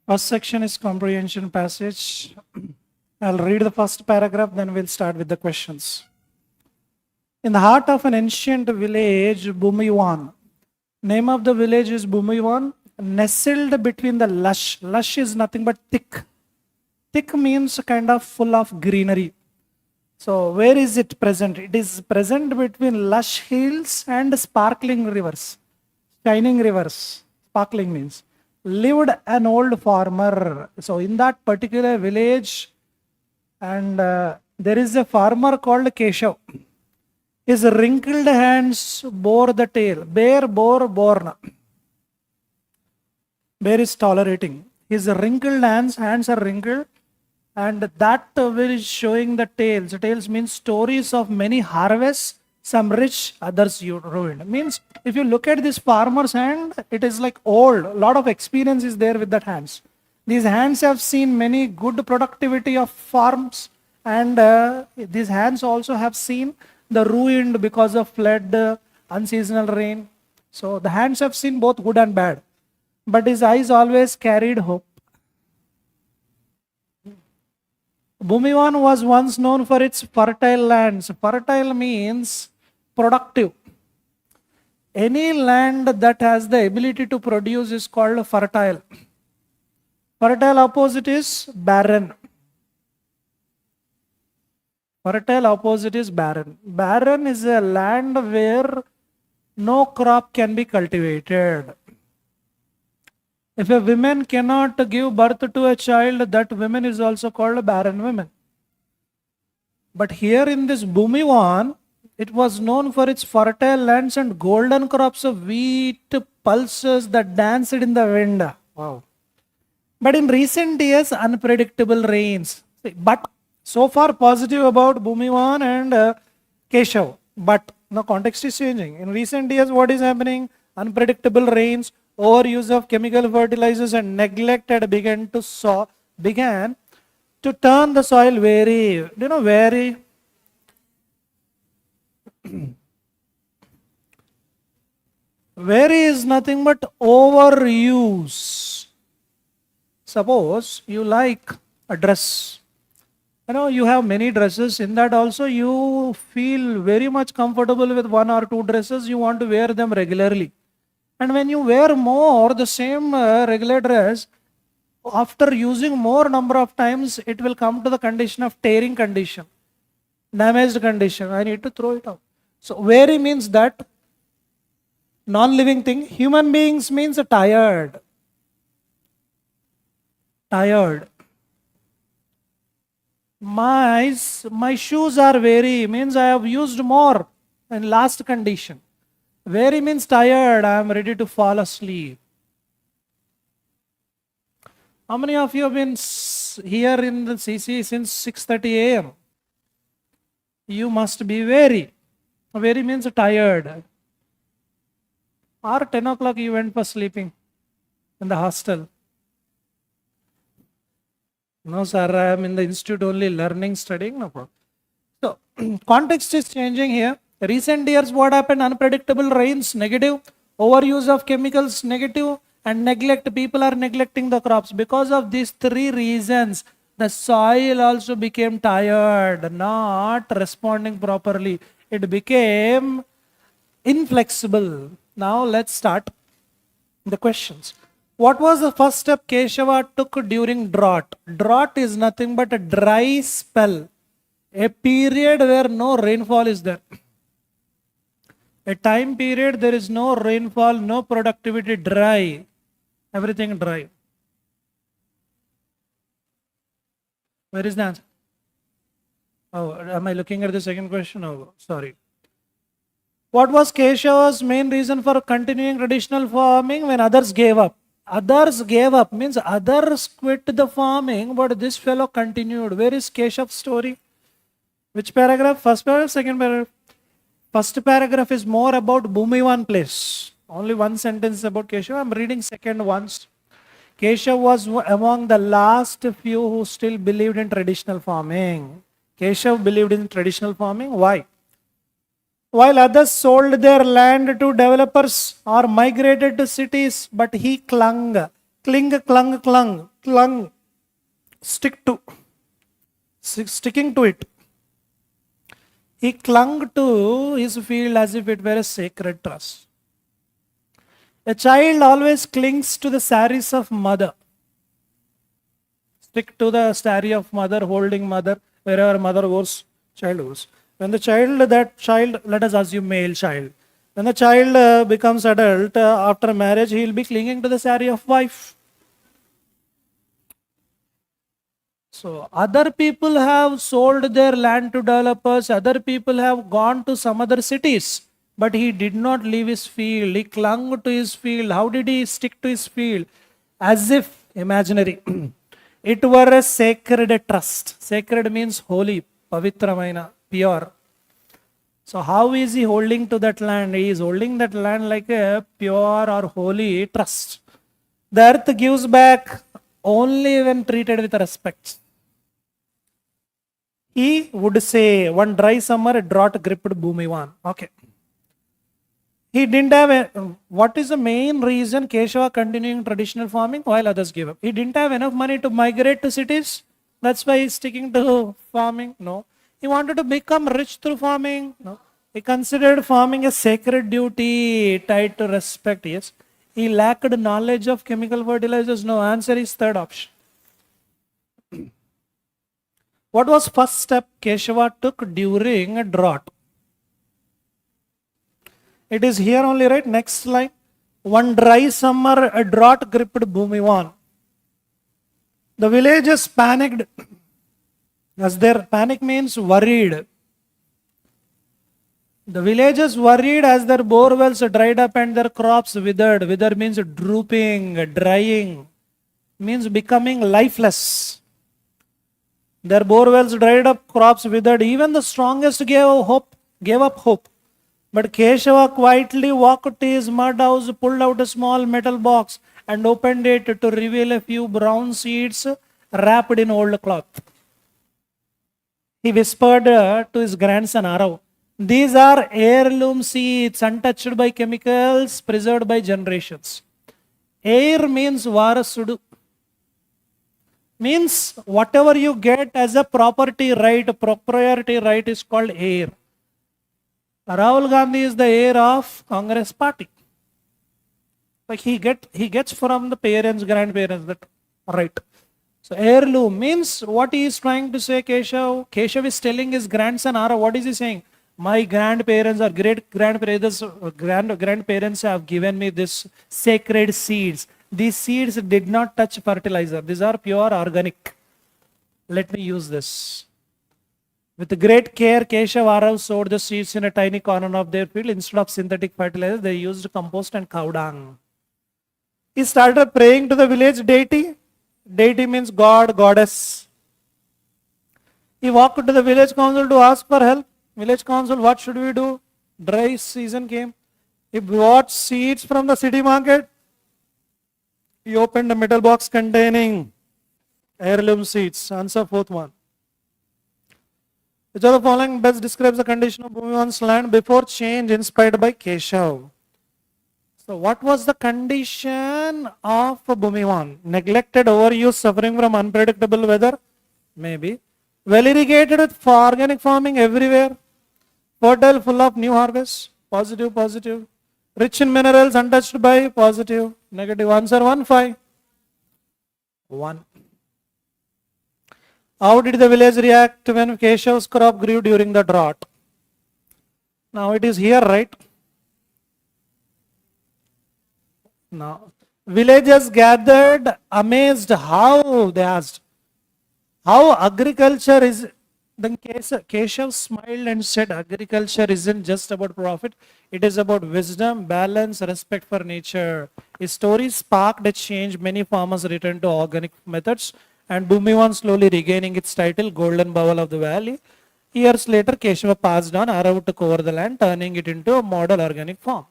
First section is comprehension passage. I'll read the first paragraph, then we'll start with the questions. In the heart of an ancient village, Bhumiwan. Name of the village is Bhumiwan, nestled between the lush. Lush is nothing but thick. Thick means kind of full of greenery. So where is it present? It is present between lush hills and sparkling rivers. Shining rivers. Sparkling means. Lived an old farmer. So in that particular village, and there is a farmer called Keshav. His wrinkled hands bore the tale. Bear bore born. Bear is tolerating. His wrinkled hands are wrinkled, and that is showing the tales. Tales means stories of many harvests, some rich, others ruined. Means if you look at this farmer's hand, it is like old. A lot of experience is there with that hands. These hands have seen many good productivity of farms, and these hands also have seen the ruined because of flood, unseasonal rain. So the hands have seen both good and bad. But his eyes always carried hope. Bhumiwan was once known for its fertile lands. Fertile means productive. Any land that has the ability to produce is called fertile. Fertile opposite is barren. Fertile opposite is barren. Barren is a land where no crop can be cultivated. If a woman cannot give birth to a child, that woman is also called a barren woman. But here in this Bhumiwan, it was known for its fertile lands and golden crops of wheat, pulses that danced in the wind. Wow. But in recent years, unpredictable rains. But so far positive about Bhumiwan and Keshav. But the context is changing. In recent years, what is happening? Unpredictable rains, overuse of chemical fertilizers, and neglect had began to turn the soil very, very very is nothing but overuse. Suppose you like a dress. You have many dresses. In that also you feel very much comfortable with one or two dresses. You want to wear them regularly. And when you wear more the same regular dress, after using more number of times, it will come to the condition of tearing condition, damaged condition. I need to throw it out. So weary means that non-living thing. Human beings means tired. Tired. My shoes are weary means I have used more in last condition. Weary means tired. I am ready to fall asleep. How many of you have been here in the CCE since 6:30 a.m.? You must be weary. Weary means tired. Or 10 o'clock you went for sleeping in the hostel. No, sir, I am in the institute only learning, studying. No problem. So, context is changing here. Recent years, what happened? Unpredictable rains, negative. Overuse of chemicals, negative. And neglect. People are neglecting the crops. Because of these three reasons, the soil also became tired, not responding properly. It became inflexible. Now, let's start the questions. What was the first step Keshava took during drought? Drought is nothing but a dry spell. A period where no rainfall is there. A time period there is no rainfall, no productivity, dry. Everything dry. Where is the answer? Oh, am I looking at the second question? Oh, sorry. What was Keshava's main reason for continuing traditional farming when others gave up? Others gave up means others quit the farming, but this fellow continued. Where is Keshav's story? Which paragraph? First paragraph, second paragraph? First paragraph is more about Bhumiwan place. Only one sentence about Keshav. I am reading second once. Keshav was among the last few who still believed in traditional farming. Keshav believed in traditional farming. Why? While others sold their land to developers or migrated to cities, but he clung. Cling, clung, clung, clung. Sticking to it. He clung to his field as if it were a sacred trust. A child always clings to the saris of mother. Stick to the saree of mother, holding mother, wherever mother goes, child goes. When the child, let us assume male child. When the child becomes adult, after marriage, he will be clinging to the saree of wife. So other people have sold their land to developers, other people have gone to some other cities, but he did not leave his field, he clung to his field. How did he stick to his field? As if, imaginary, it were a sacred trust. Sacred means holy, pavitramaina, pure. So how is he holding to that land? He is holding that land like a pure or holy trust. The earth gives back only when treated with respect. He would say, one dry summer, a drought gripped Bhumivan. Okay. He didn't have what is the main reason Keshava continuing traditional farming while others gave up? He didn't have enough money to migrate to cities. That's why he's sticking to farming. No. He wanted to become rich through farming. No. He considered farming a sacred duty tied to respect. Yes. He lacked knowledge of chemical fertilizers. No. Answer is third option. What was first step Keshava took during a drought? It is here only, right? Next line. One dry summer, a drought gripped Bhumivan. The villagers panicked. As their panic means worried. The villagers worried as their bore wells dried up and their crops withered. Wither means drooping, drying, means becoming lifeless. Their bore wells dried up, crops withered. Even the strongest gave up hope. But Keshava quietly walked to his mud house, pulled out a small metal box and opened it to reveal a few brown seeds wrapped in old cloth. He whispered to his grandson Arav, "These are heirloom seeds, untouched by chemicals, preserved by generations." Heir means varasudu. Means whatever you get as a property right, proprietary right is called heir. Rahul Gandhi is the heir of Congress party. Like he gets from the parents, grandparents that right. So heirloom means what he is trying to say. Keshav is telling his grandson Ara, what is he saying? My grandparents or great grandparents have given me this sacred seeds. These seeds did not touch fertilizer. These are pure organic. Let me use this. With great care, Keshav Arav sowed the seeds in a tiny corner of their field. Instead of synthetic fertilizer, they used compost and cow dung. He started praying to the village deity. Deity means God, goddess. He walked to the village council to ask for help. Village council, what should we do? Dry season came. He bought seeds from the city market. He opened a metal box containing heirloom seeds. Answer fourth one. Which of the following best describes the condition of Bhumivan's land before change inspired by Keshav? So what was the condition of Bhumivan? Neglected, overuse, suffering from unpredictable weather? Maybe. Well irrigated with organic farming everywhere. Fertile, full of new harvests? Positive, positive. Rich in minerals, untouched by? Positive. Negative. Answer 1, 5. 1. How did the village react when Keshav's crop grew during the drought? Now it is here, right? Now, villagers gathered, amazed. How? They asked. How agriculture is. Then Keshav smiled and said, agriculture isn't just about profit. It is about wisdom, balance, respect for nature. His story sparked a change. Many farmers returned to organic methods, and Bhumivan slowly regaining its title, Golden Bowl of the Valley. Years later, Keshava passed on. Arav took over the land, turning it into a model organic farm.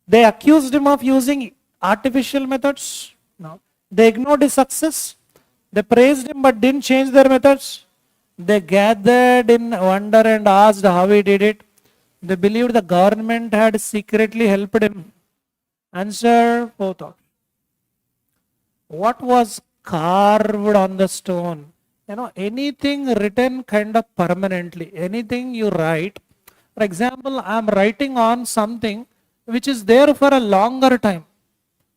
They accused him of using artificial methods. No. They ignored his success. They praised him but didn't change their methods. They gathered in wonder and asked how he did it. They believed the government had secretly helped him. Answer fourth option. What was carved on the stone? You know, anything written kind of permanently, anything you write. For example, I am writing on something which is there for a longer time.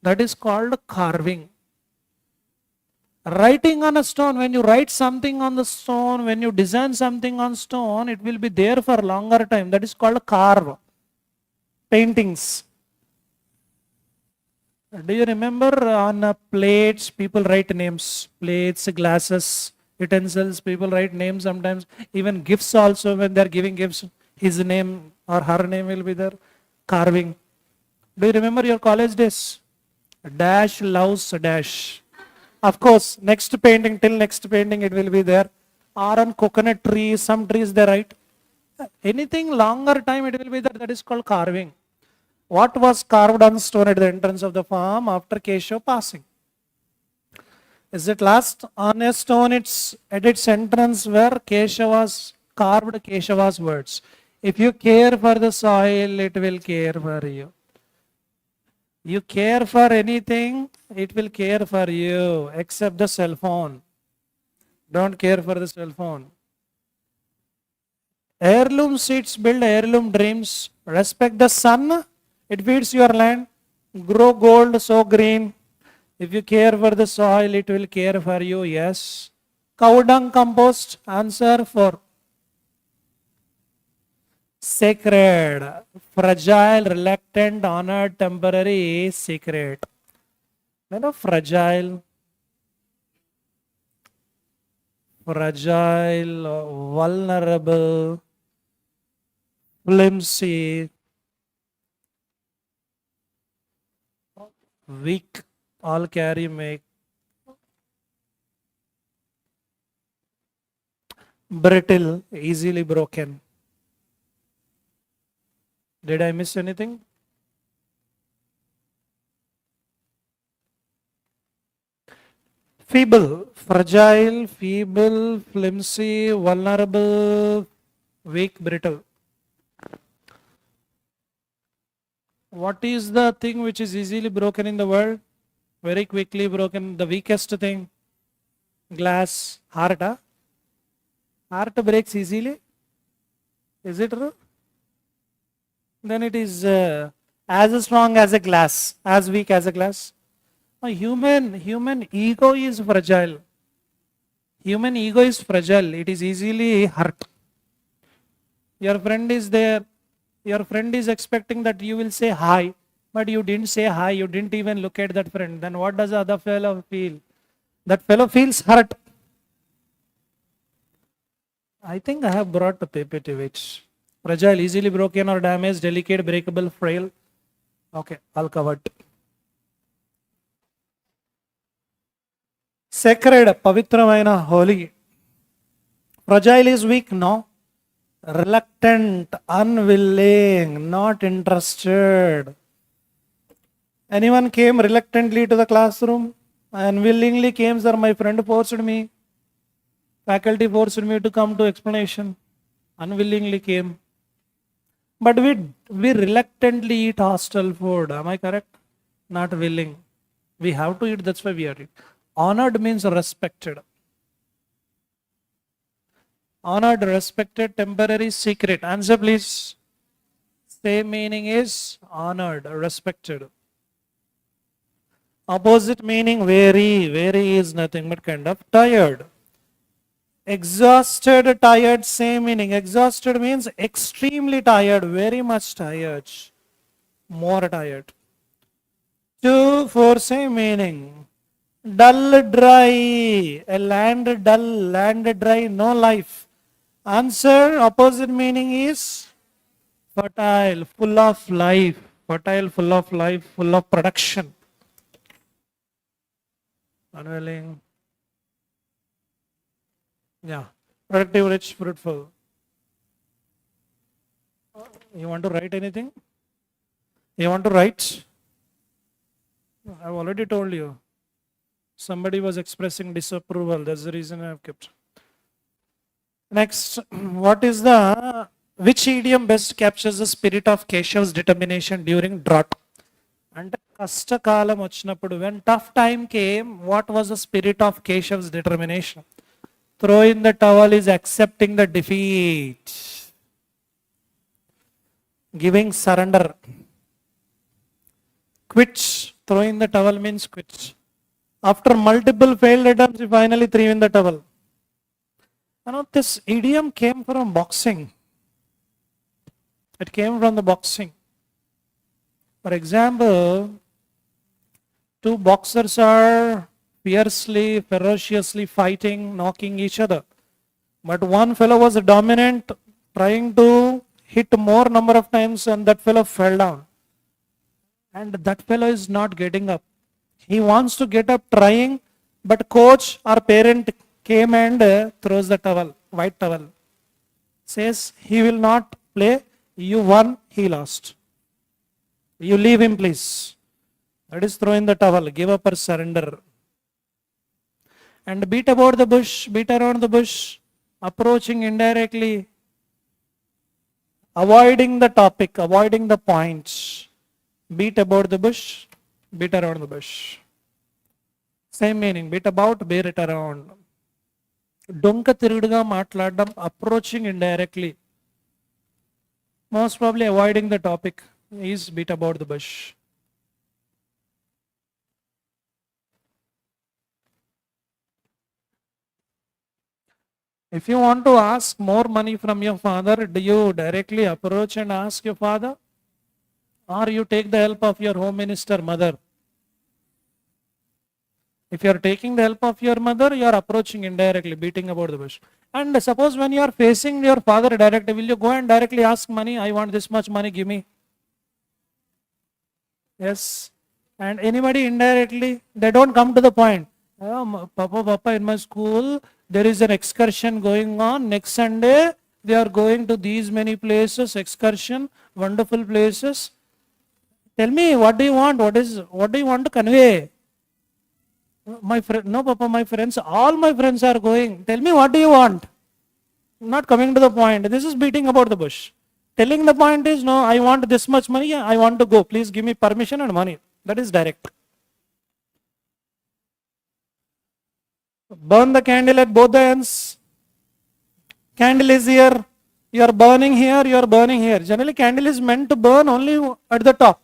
That is called carving. Writing on a stone, when you write something on the stone, when you design something on stone, it will be there for a longer time. That is called carve. Paintings. Do you remember on plates, people write names? Plates, glasses, utensils, people write names sometimes. Even gifts also, when they are giving gifts, his name or her name will be there. Carving. Do you remember your college days? Dash loves dash. Of course, next painting, till next painting it will be there. Or on coconut trees, some trees they write. Anything longer time it will be there. That is called carving. What was carved on stone at the entrance of the farm after Keshav passing? Is it last on a stone? It's at its entrance where Keshavas carved Keshava's words. If you care for the soil, it will care for you. You care for anything, it will care for you, except the cell phone. Don't care for the cell phone. Heirloom seeds build heirloom dreams. Respect the sun, it feeds your land. Grow gold, sow green. If you care for the soil, it will care for you. Yes. Cow dung compost, answer 4. Sacred, fragile, reluctant, honored, temporary, secret. You know, fragile, vulnerable, flimsy, weak, all carry make, brittle, easily broken. Did I miss anything? Feeble, fragile, feeble, flimsy, vulnerable, weak, brittle. What is the thing which is easily broken in the world? Very quickly broken. The weakest thing? Glass. Heart. Huh? Heart breaks easily. Is it true? Then it is as strong as a glass, as weak as a glass. Human ego is fragile. Human ego is fragile. It is easily hurt. Your friend is there. Your friend is expecting that you will say hi, but you didn't say hi. You didn't even look at that friend. Then what does the other fellow feel? That fellow feels hurt. I think I have brought the PPT which fragile, easily broken or damaged, delicate, breakable, frail. Okay, all covered. Sacred, pavitramaina, holy. Fragile is weak, no. Reluctant, unwilling, not interested. Anyone came reluctantly to the classroom? Unwillingly came, sir, my friend forced me. Faculty forced me to come to explanation. Unwillingly came. But we reluctantly eat hostel food. Am I correct? Not willing. We have to eat, that's why we are eating. Honored means respected. Honored, respected, temporary, secret. Answer please. Same meaning is honored, respected. Opposite meaning very. Very is nothing but kind of tired. Exhausted, tired, same meaning. Exhausted means extremely tired, very much tired, more tired. 2, 4, same meaning. Dull, dry, a land dull, land dry, no life. Answer, opposite meaning is fertile, full of life. Fertile, full of life, full of production. Unwilling. Yeah. Productive, rich, fruitful. You want to write anything? You want to write? I've already told you. Somebody was expressing disapproval. That's the reason I have kept. Next, which idiom best captures the spirit of Keshav's determination during drought? అంటే కష్టకాలం వచ్చినప్పుడు, when tough time came, what was the spirit of Keshav's determination? Throw in the towel is accepting the defeat, giving surrender. Quits, throw in the towel means quits. After multiple failed attempts, he finally threw in the towel. You know, this idiom came from boxing. It came from the boxing. For example, two boxers are fiercely, ferociously fighting, knocking each other. But one fellow was dominant, trying to hit more number of times, and that fellow fell down. And that fellow is not getting up. He wants to get up trying, but coach or parent came and throws the towel, white towel. Says he will not play, you won, he lost. You leave him, please. That is throw in the towel, give up or surrender. And beat about the bush, beat around the bush, approaching indirectly, avoiding the topic, avoiding the points. Beat about the bush, beat around the bush. Same meaning, beat about, beat it around. Donka tiruduga matladam, approaching indirectly. Most probably avoiding the topic is beat about the bush. If you want to ask more money from your father, do you directly approach and ask your father? Or you take the help of your home minister, mother? If you are taking the help of your mother, you are approaching indirectly, beating about the bush. And suppose when you are facing your father directly, will you go and directly ask money? I want this much money, give me. Yes. And anybody indirectly, they don't come to the point. Papa, in my school, there is an excursion going on. Next Sunday, they are going to these many places, excursion, wonderful places. Tell me, what do you want? What do you want to convey? My friend, no, Papa, my friends, all my friends are going. Tell me, what do you want? Not coming to the point. This is beating about the bush. Telling the point is, no, I want this much money, I want to go. Please give me permission and money. That is direct. Burn the candle at both the ends. Candle is here. You are burning here, you are burning here. Generally, candle is meant to burn only at the top.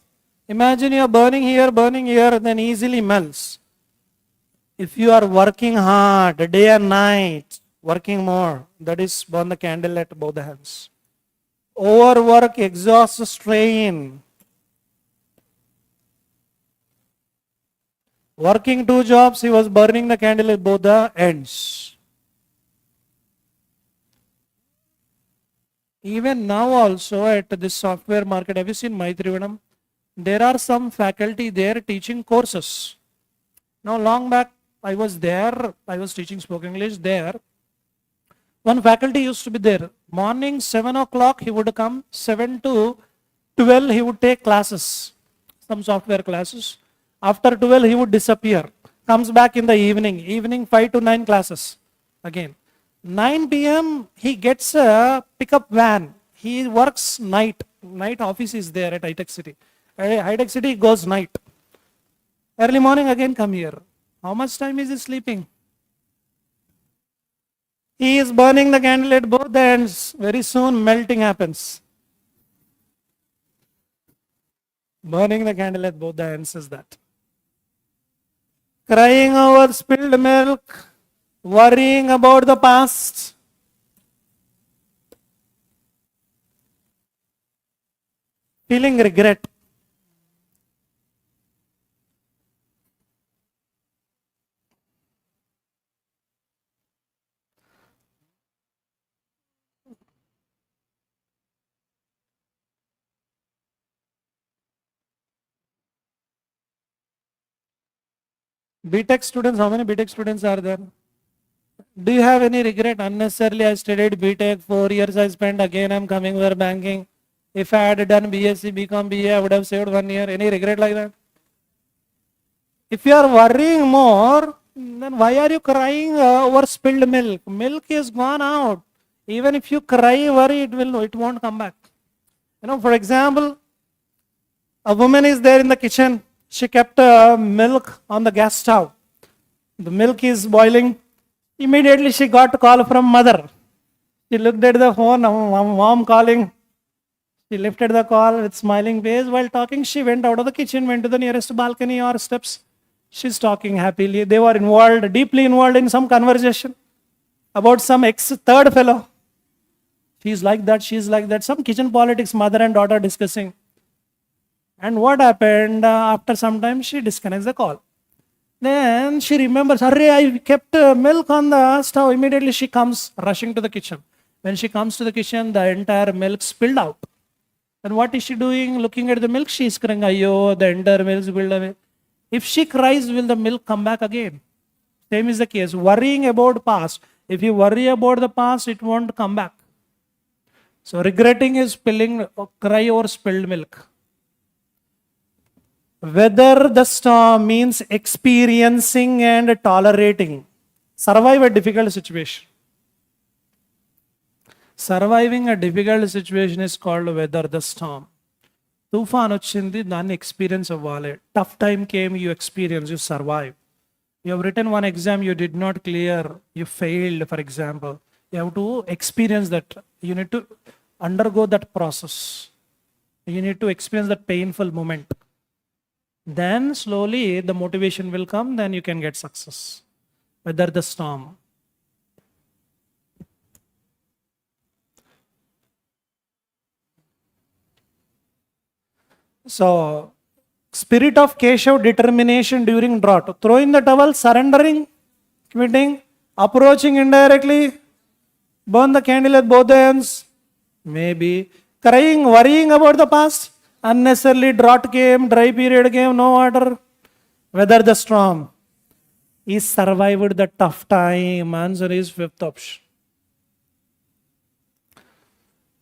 Imagine you are burning here, then easily melts. If you are working hard, day and night, working more, that is burn the candle at both the hands. Overwork, exhaust, strain. Working 2 jobs, he was burning the candle at both the ends. Even now also at this software market, have you seen Maitrivanam? There are some faculty there teaching courses. Now long back, I was there, I was teaching spoken English there. One faculty used to be there. Morning 7 o'clock he would come, 7 to 12 he would take classes, some software classes. After 12 he would disappear, comes back in the evening 5 to 9 classes again. 9 p.m. he gets a pickup van. He works night office is there at High-Tech City. High-Tech City goes night. Early morning again come here. How much time is he sleeping? He is burning the candle at both ends. Very soon melting happens. Burning the candle at both the ends is that. Crying over spilled milk, worrying about the past. Feeling regret. BTech students, how many BTech students are there? Do you have any regret? Unnecessarily I studied BTech, 4 years I spent, again I'm coming for banking. If I had done BSc, BCom, BA, I would have saved 1 year. Any regret like that? If you are worrying more, then why are you crying over spilled milk? Milk is gone out. Even if you cry, worry, it won't come back. You know, for example, A woman is there in the kitchen. She kept milk on the gas stove. The milk is boiling. Immediately she got a call from mother. She looked at the phone, mom calling. She lifted the call with smiling face. While talking, she went out of the kitchen, went to the nearest balcony or steps. She's talking happily. They were involved, deeply involved in some conversation about some third fellow. She's like that, she's like that. Some kitchen politics, mother and daughter discussing. And what happened? After some time, she disconnects the call. Then she remembers, Arre, I kept milk on the stove. Immediately she comes rushing to the kitchen. When she comes to the kitchen, the entire milk spilled out. And what is she doing? Looking at the milk, she is crying, Ayo, the entire milk spilled away. If she cries, will the milk come back again? Same is the case. Worrying about past. If you worry about the past, it won't come back. So regretting is cry over spilled milk. Weather the storm means experiencing and tolerating. Survive a difficult situation. Surviving a difficult situation is called weather the storm. Tufan ochindi danni experience avvali. Tough time came, you experience, you survive. You have written one exam, you did not clear, you failed, for example. You have to experience that. You need to undergo that process. You need to experience that painful moment. Then slowly the motivation will come, then you can get success. Weather the storm. So, spirit of Keshav, determination during drought. Throw in the towel, surrendering, quitting, approaching indirectly, burn the candle at both ends. Maybe crying, worrying about the past. Unnecessarily drought came, dry period came, no water. Weather the storm. He survived the tough time. Answer is fifth option.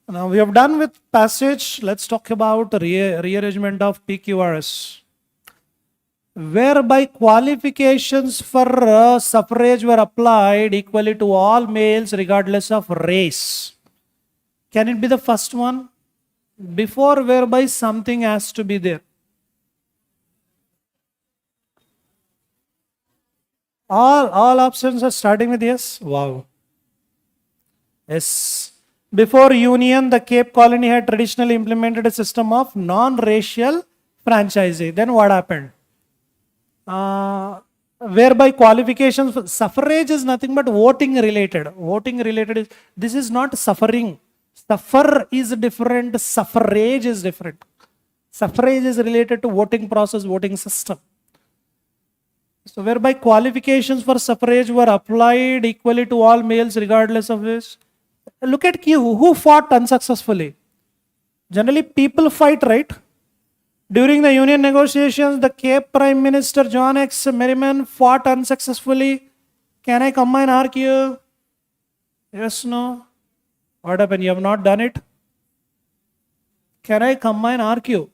Now we have done with passage. Let's talk about rearrangement of PQRS. Whereby qualifications for suffrage were applied equally to all males regardless of race. Can it be the first one? Before whereby something has to be there. All options are starting with yes. Wow. Yes. Before Union, the Cape Colony had traditionally implemented a system of non-racial franchisee. Then what happened? Whereby qualifications for suffrage is nothing but voting related. Voting related is, this is not suffering. Suffer is different, suffrage is different. Suffrage is related to voting process, voting system. So whereby qualifications for suffrage were applied equally to all males regardless of race. Look at Q, who fought unsuccessfully? Generally people fight, right? During the union negotiations, the Cape Prime Minister John X. Merriman fought unsuccessfully. Can I combine RQ? Yes, no? What happened? You have not done it? Can I combine RQ?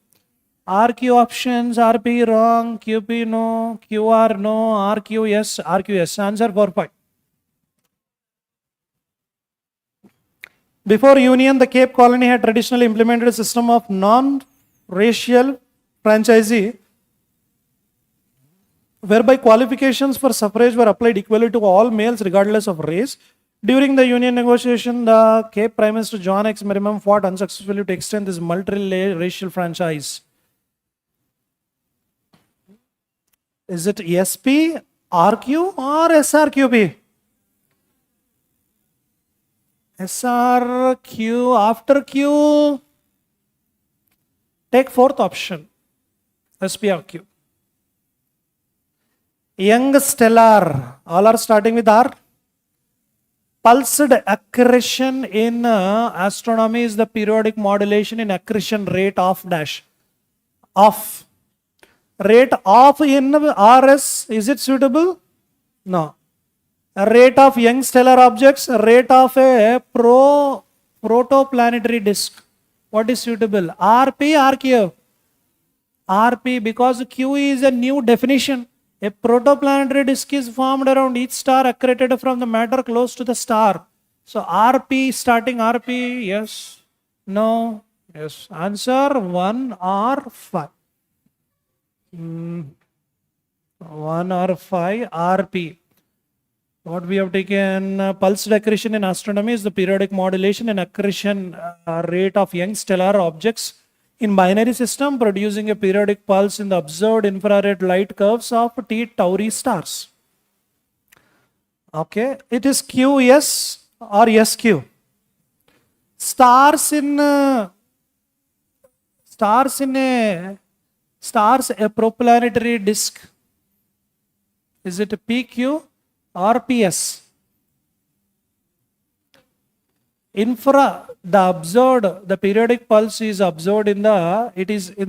RQ options, RP wrong, QP no, QR no, RQ yes, RQ yes. Answer 4-5. Before Union, the Cape Colony had traditionally implemented a system of non-racial franchisee, whereby qualifications for suffrage were applied equally to all males regardless of race. During the union negotiation, the Cape Prime Minister John X. Merriman fought unsuccessfully to extend this multi-racial franchise. Is it SP, RQ or SRQP? SRQ, after Q, take fourth option, SPRQ. Young stellar, all are starting with R. Pulsed accretion in astronomy is the periodic modulation in accretion rate of dash. Of. Rate of in RS, is it suitable? No. Rate of young stellar objects, rate of a protoplanetary disk. What is suitable? RP, RQ? RP, because Q is a new definition. A protoplanetary disk is formed around each star accreted from the matter close to the star. So RP, starting RP, yes, no, yes. Answer 1 or 5. 1 or 5 RP. What we have taken, pulsed accretion in astronomy is the periodic modulation and accretion rate of young stellar objects in binary system producing a periodic pulse in the observed infrared light curves of T Tauri stars. Okay, it is QS or SQ. Stars a proplanetary disk. Is it PQ or PS? The periodic pulse is observed in the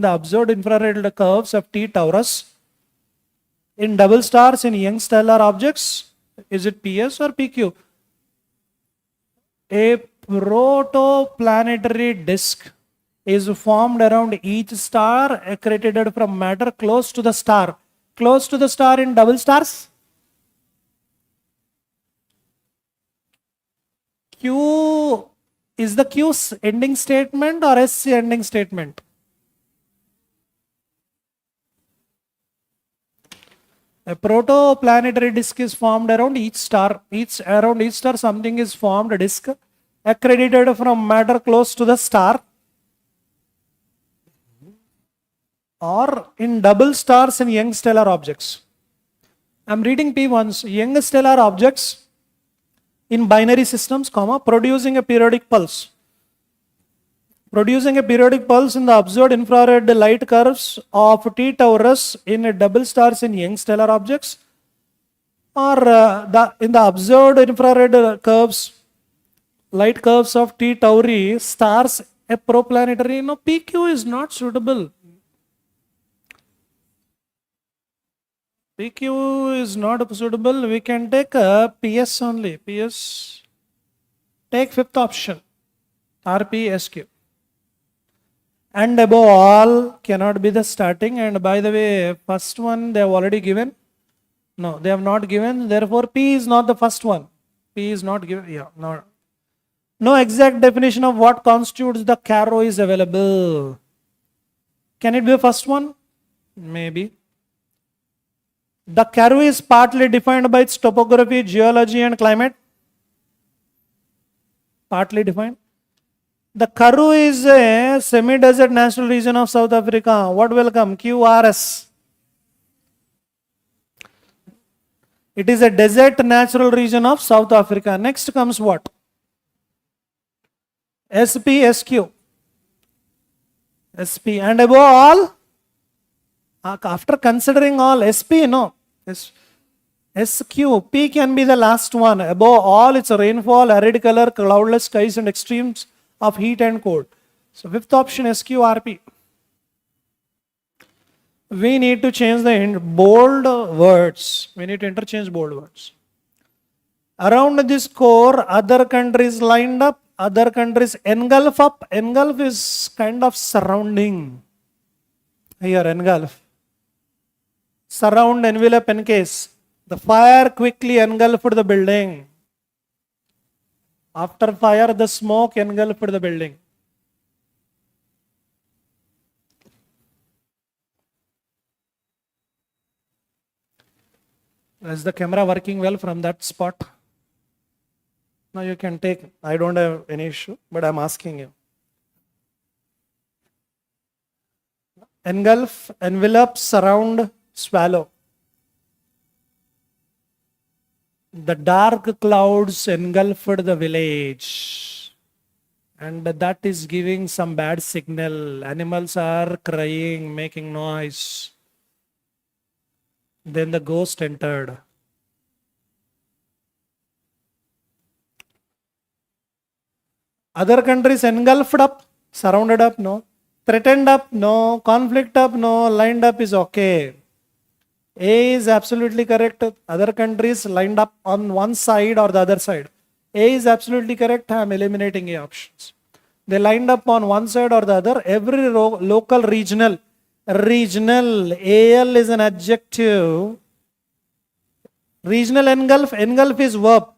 observed infrared curves of T Taurus. In double stars in young stellar objects, is it PS or PQ? A protoplanetary disk is formed around each star accreted from matter close to the star. Close to the star in double stars. Q is the Q ending statement or S ending statement? A protoplanetary disk is formed around each star. Around each star something is formed, a disk accredited from matter close to the star, or in double stars in young stellar objects. I am reading P once. Young stellar objects in binary systems, producing a periodic pulse. Producing a periodic pulse in the observed infrared light curves of T Taurus in double stars in young stellar objects, or in the observed infrared curves, light curves of T Tauri stars, a proplanetary. No, PQ is not suitable. PQ is not suitable. We can take a PS only. PS. Take fifth option. RPSQ. And above all cannot be the starting. And by the way, first one they have already given. No, they have not given. Therefore, P is not the first one. P is not given. Yeah, no. No exact definition of what constitutes the Caro is available. Can it be the first one? Maybe. The Karoo is partly defined by its topography, geology and climate. Partly defined. The Karoo is a semi-desert natural region of South Africa. What will come? QRS. It is a desert natural region of South Africa. Next comes what? SPSQ. SP. And above all, after considering all, SP, no. SQ, P can be the last one. Above all, it's a rainfall, arid color, cloudless skies and extremes of heat and cold. So fifth option, SQRP. We need to change the bold words. We need to interchange bold words. Around this core, other countries lined up, other countries engulf up. Engulf is kind of surrounding. Here, engulf. Surround, envelope, encase. The fire quickly engulfed the building. After fire, the smoke engulfed the building. Is the camera working well from that spot? Now you can take, I don't have any issue, but I'm asking you. Engulf, envelope, surround, swallow. The dark clouds engulfed the village, and that is giving some bad signal. Animals are crying, making noise. Then the ghost entered. Other countries engulfed up, surrounded up, no. Threatened up, no. Conflict up, no. Lined up is okay. A is absolutely correct. Other countries lined up on one side or the other side. A is absolutely correct. I am eliminating A options. They lined up on one side or the other. Every local, regional. Regional. AL is an adjective. Regional engulf. Engulf is verb.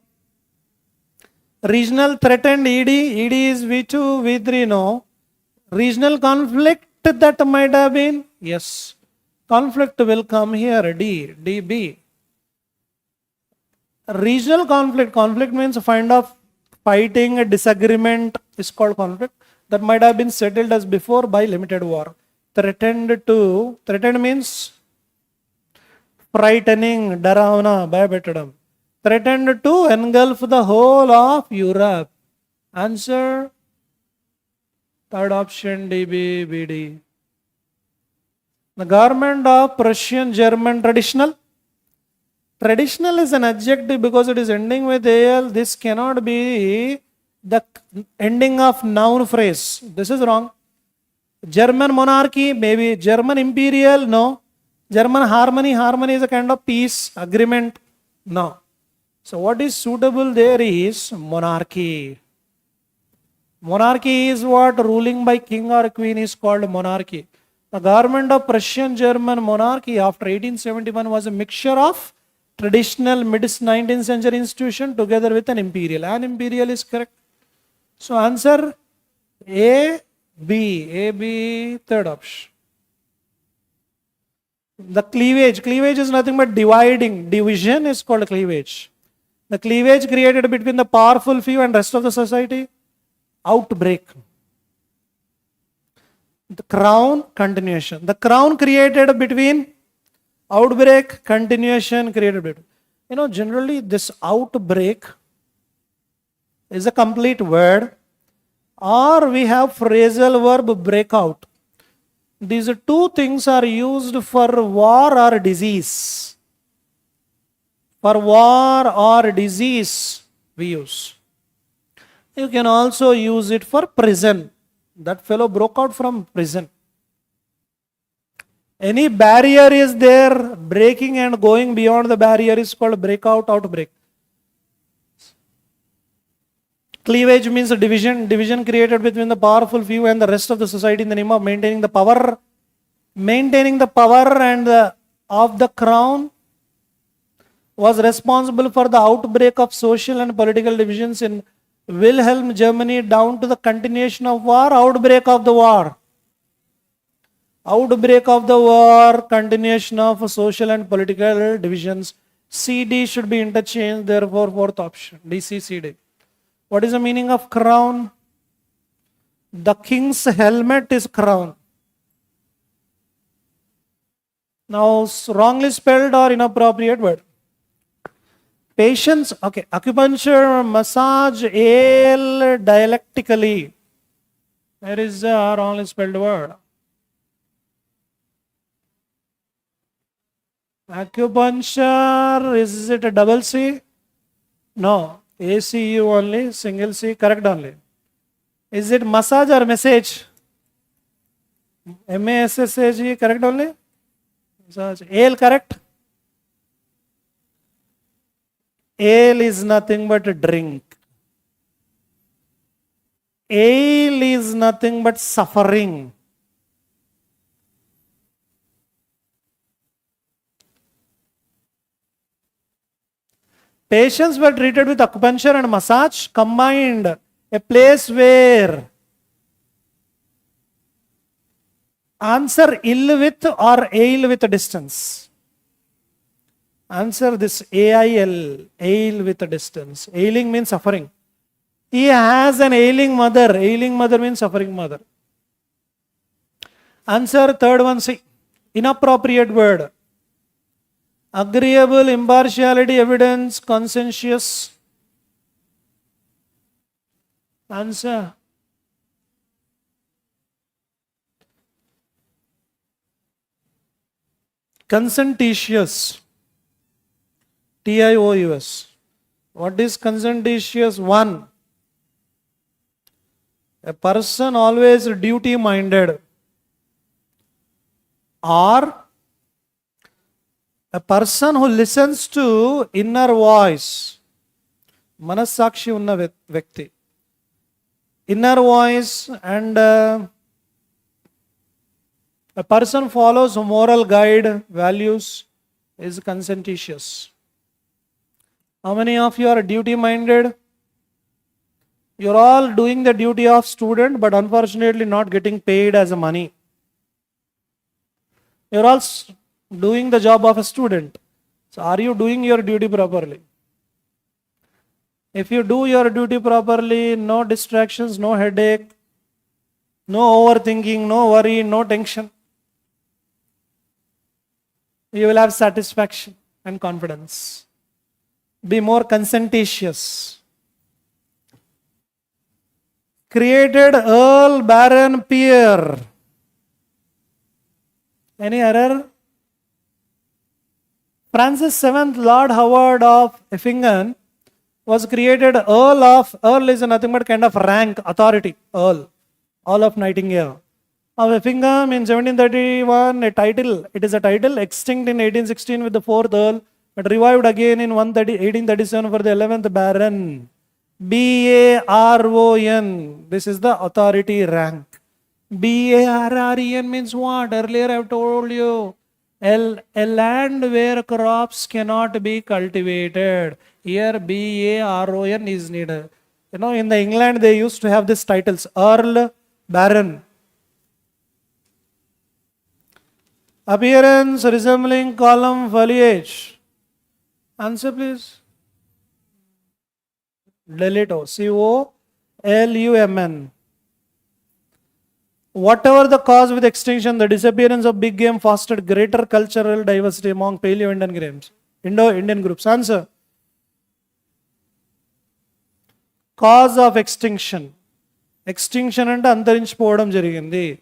Regional threatened ED. ED is V2, V3, no. Regional conflict that might have been. Yes. Conflict will come here, DB. Regional conflict. Conflict means a kind of fighting, a disagreement is called conflict. That might have been settled as before by limited war. Threatened means frightening, daravna, bhayapettadam. Threatened to engulf the whole of Europe. Answer, third option, DB, BD. The government of Prussian German traditional. Traditional is an adjective because it is ending with AL. This cannot be the ending of noun phrase. This is wrong. German monarchy, maybe. German imperial, no. German harmony. Harmony is a kind of peace, agreement. No. So what is suitable there is monarchy. Monarchy is what? Ruling by king or queen is called monarchy. The government of Prussian German monarchy after 1871 was a mixture of traditional mid-19th century institution together with an imperial. An imperial is correct. So answer A, B, third option. The cleavage. Cleavage is nothing but dividing. Division is called cleavage. The cleavage created between the powerful few and rest of the society. Outbreak. The crown, continuation. The crown created between, outbreak, continuation created between. Generally this outbreak is a complete word, or we have phrasal verb breakout. These two things are used for war or disease. For war or disease we use. You can also use it for prison. That fellow broke out from prison. Any barrier is there, breaking and going beyond the barrier is called breakout, outbreak. Cleavage means a division created between the powerful few and the rest of the society in the name of maintaining the power. Maintaining the power of the crown was responsible for the outbreak of social and political divisions in Wilhelm Germany down to the continuation of war, outbreak of the war. Outbreak of the war, continuation of social and political divisions. CD should be interchanged, therefore fourth option. DCCD. What is the meaning of crown? The king's helmet is crown. Now, wrongly spelled or inappropriate word. Patience, okay. Acupuncture, massage, ale, dialectically. There is a wrongly spelled word. Acupuncture, is it a double C? No. ACU only, single C, correct only. Is it massage or message? MASSAGE, correct only? Massage. Ale, correct? Ale is nothing but a drink. Ale is nothing but suffering. Patients were treated with acupuncture and massage combined. A place where answer ill with or ail with a distance. Answer this AIL, ail with a distance. Ailing means suffering. He has an ailing mother. Ailing mother means suffering mother. Answer third one C. Inappropriate word. Agreeable, impartiality, evidence, conscientious. Answer. Conscientious. TIOUS. What is conscientious? 1. A person always duty minded, or a person who listens to inner voice. Manasakshi unna vyakti. Inner voice, and a person follows moral guide, values, is conscientious. How many of you are duty minded? You're all doing the duty of student, but unfortunately not getting paid as a money. You're all doing the job of a student. So are you doing your duty properly? If you do your duty properly, no distractions, no headache, no overthinking, no worry, no tension, you will have satisfaction and confidence. Be more conscientious. Created Earl Baron Peer. Any error? Francis VII Lord Howard of Effingham was created Earl of, Earl is nothing but kind of rank, authority, Earl of Nightingale. Of Effingham in 1731, a title, it is a title, extinct in 1816 with the 4th Earl, but revived again in 1837 for the 11th Baron. Baron, this is the authority rank. Barren means what? Earlier I have told you. A land where crops cannot be cultivated. Here Baron is needed. You know, in the England they used to have these titles, Earl, Baron. Appearance resembling column foliage. Answer please. Delito, COLUMN. Whatever the cause with extinction, the disappearance of big game fostered greater cultural diversity among Indo-Indian groups. Answer. Cause of extinction. Extinction and antarinchipovam jarigindi.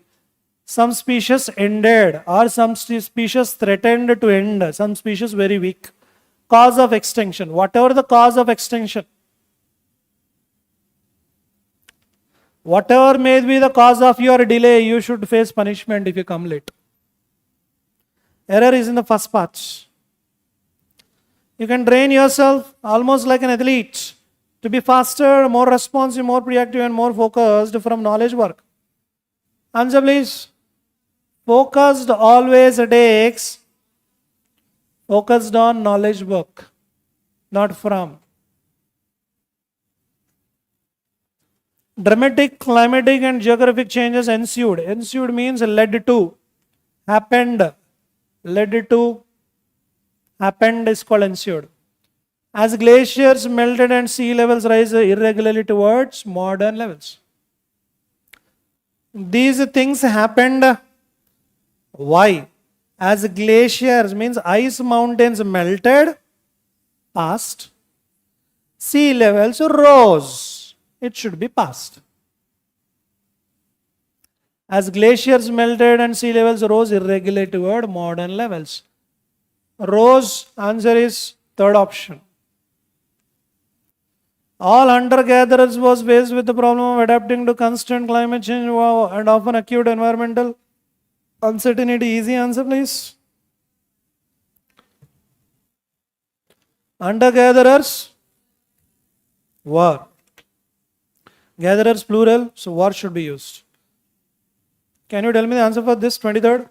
Some species ended or some species threatened to end. Some species very weak. Cause of extinction. Whatever the cause of extinction. Whatever may be the cause of your delay, you should face punishment if you come late. Error is in the first part. You can train yourself almost like an athlete to be faster, more responsive, more reactive and more focused from knowledge work. Answer please. Focused always takes focused on knowledge work, not from. Dramatic, climatic and geographic changes ensued. Ensued means led to, happened. Led to, happened is called ensued. As glaciers melted and sea levels rise irregularly towards modern levels. These things happened. Why? As glaciers means ice mountains melted, past. Sea levels rose. It should be past. As glaciers melted and sea levels rose irregularly toward modern levels. Rose, answer is third option. All hunter-gatherers was faced with the problem of adapting to constant climate change and often acute environmental uncertainty. Easy answer please. Hunter-gatherers were. Gatherers plural, so war should be used. Can you tell me the answer for this 23rd?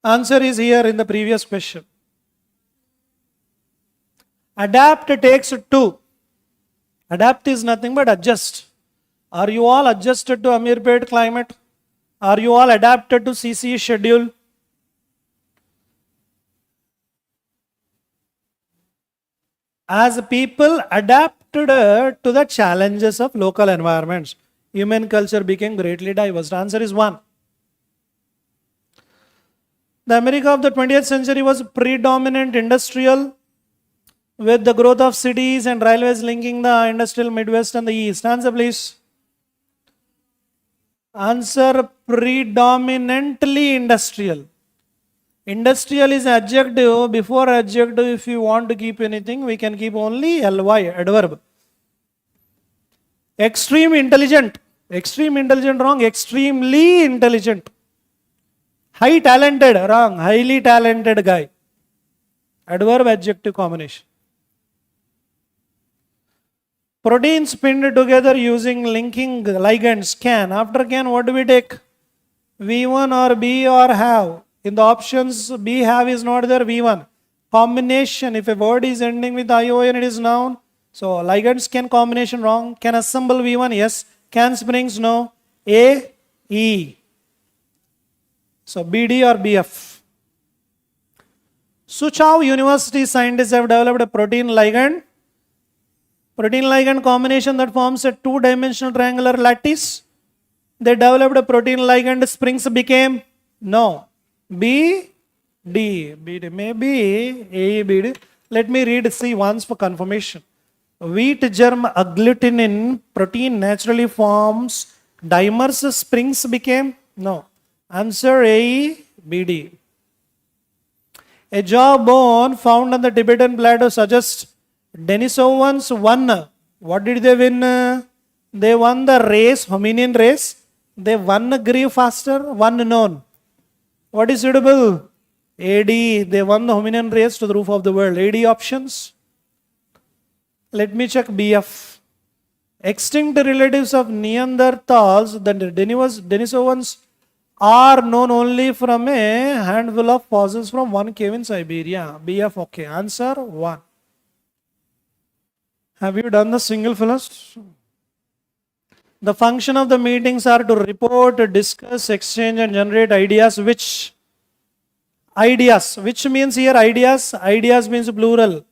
Answer is here in the previous question. Adapt takes two. Adapt is nothing but adjust. Are you all adjusted to Amirpet climate? Are you all adapted to CCE schedule? As people adapted to the challenges of local environments, human culture became greatly diverse. The answer is 1. The America of the 20th century was predominant industrial, with the growth of cities and railways linking the industrial Midwest and the East. Answer please. Answer predominantly industrial. Industrial is adjective. Before adjective, if you want to keep anything, we can keep only ly, adverb. Extreme intelligent. Extreme intelligent wrong. Extremely intelligent. High talented wrong. Highly talented guy. Adverb adjective combination. Proteins pinned together using linking ligands can. After can, what do we take? V1 or B or have? In the options, B have is not there, V1. Combination, if a word is ending with ION, it is noun. So ligands can combination wrong. Can assemble V1? Yes. Can springs? No. A, E. So BD or BF. Suchao University scientists have developed a protein ligand combination that forms a two-dimensional triangular lattice. They developed a protein ligand, springs became no. B, D, B, D, maybe A, B, D. Let me read C once for confirmation. Wheat germ agglutinin protein naturally forms dimers, springs became no. Answer A, B, D. A jawbone found on the Tibetan plateau suggests Denisovans won. What did they win? They won the race, hominian race. They won grew faster, one known. What is suitable? AD. They won the hominian race to the roof of the world. AD options. Let me check BF. Extinct relatives of Neanderthals, the Denisovans, are known only from a handful of fossils from one cave in Siberia. BF, okay. Answer 1. Have you done the single fillers? The function of the meetings are to report, discuss, exchange and generate ideas. Which ideas? Which means here ideas? Ideas means plural.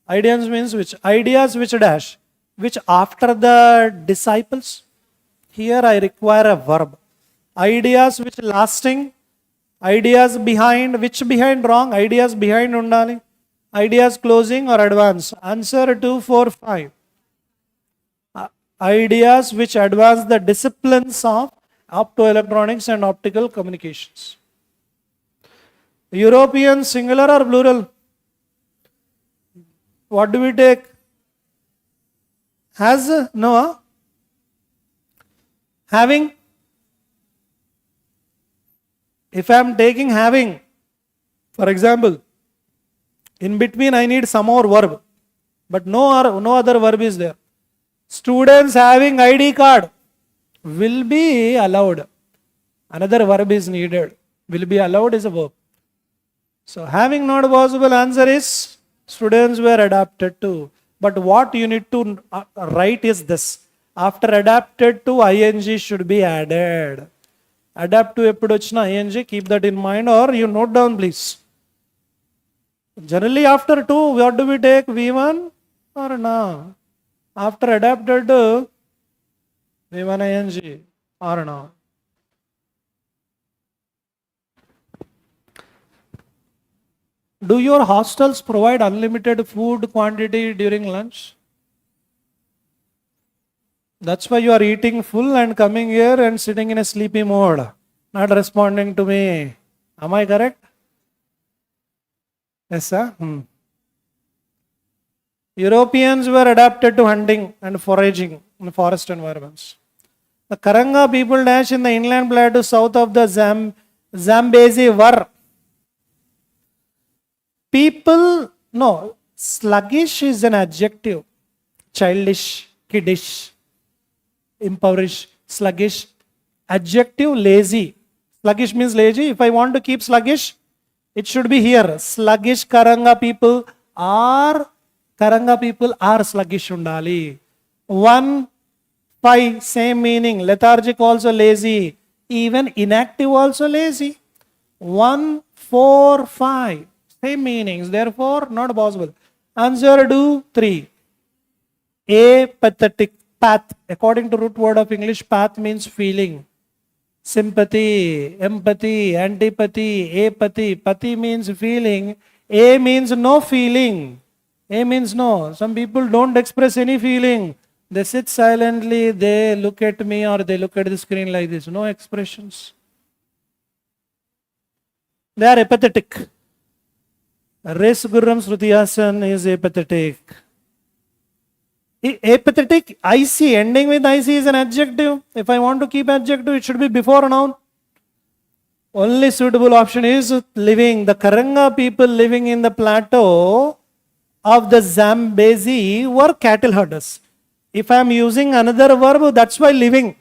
Ideas means which? Ideas which dash? Which after the disciples? Here I require a verb. Ideas which lasting? Ideas behind? Which behind wrong? Ideas behind undali. Ideas closing or advance? Answer 2, 4, 5. Ideas which advance the disciplines of optoelectronics and optical communications. European singular or plural? What do we take? Has? No. Having? If I am taking having, for example, in between I need some more verb, but no other verb is there. Students having ID card will be allowed. Another verb is needed. Will be allowed is a verb. So having not possible, answer is students were adapted to. But what you need to write is this. After adapted to, ing should be added. Adapt to eppudu vachina ing, keep that in mind, or you note down please. Generally after 2, what do we take? V1 or no? After adapted to V1 ing or no? Do your hostels provide unlimited food quantity during lunch? That's why you are eating full and coming here and sitting in a sleepy mode, not responding to me. Am I correct? Yes, sir? Europeans were adapted to hunting and foraging in forest environments. The Karanga people dash in the inland plateau south of the Zambezi were people, no, sluggish is an adjective. Childish, kiddish, impoverished, sluggish. Adjective, lazy. Sluggish means lazy. If I want to keep sluggish, it should be here. Sluggish Karanga people are sluggish undali. 1, 5, same meaning. Lethargic also lazy. Even inactive also lazy. 1, 4, 5. Same meanings. Therefore, not possible. Answer 2, 3. Apathetic. Path. According to root word of English, path means feeling. Sympathy, empathy, antipathy, apathy. Pati means feeling. A means no feeling. A means no. Some people don't express any feeling. They sit silently, they look at me or they look at the screen like this. No expressions. They are apathetic. Res Gurram Srutihasan is apathetic. Apathetic, IC, ending with IC is an adjective. If I want to keep adjective, it should be before noun. Only suitable option is living. The Karanga people living in the plateau of the Zambezi were cattle herders. If I am using another verb, that's why living.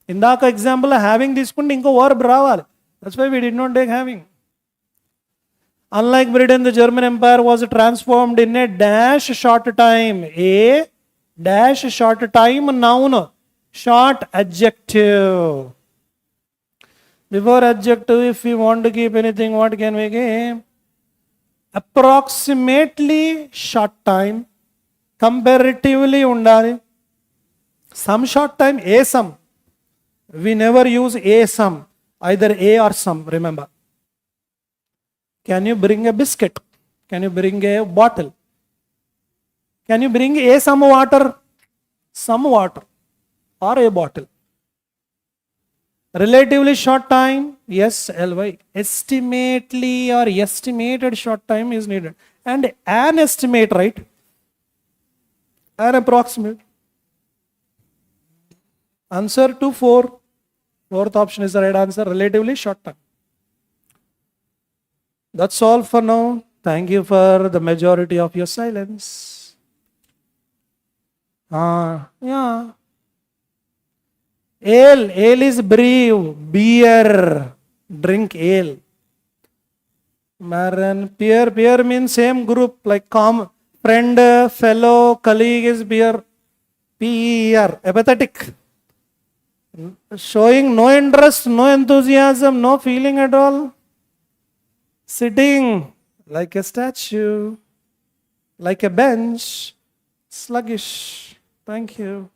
In the example, having this inko verb ravali. That's why we did not take having. Unlike Britain, the German Empire was transformed in a dash short time. A dash short time noun, short adjective. Before adjective, if we want to keep anything, what can we give? Approximately short time. Comparatively undali. Some short time, a some. We never use a some. Either a or some, remember. Can you bring a biscuit? Can you bring a bottle? Can you bring a some water? Some water or a bottle. Relatively short time, yes, ly. Estimately or estimated short time is needed. And an estimate, right? An approximate. Answer to 4. Fourth option is the right answer, relatively short time. That's all for now. Thank you for the majority of your silence. Yeah. Ale is brew, beer, drink ale. Maran, peer means same group, like friend, fellow, colleague is peer. P-E-R, apathetic. Showing no interest, no enthusiasm, no feeling at all. Sitting like a statue, like a bench, sluggish. Thank you.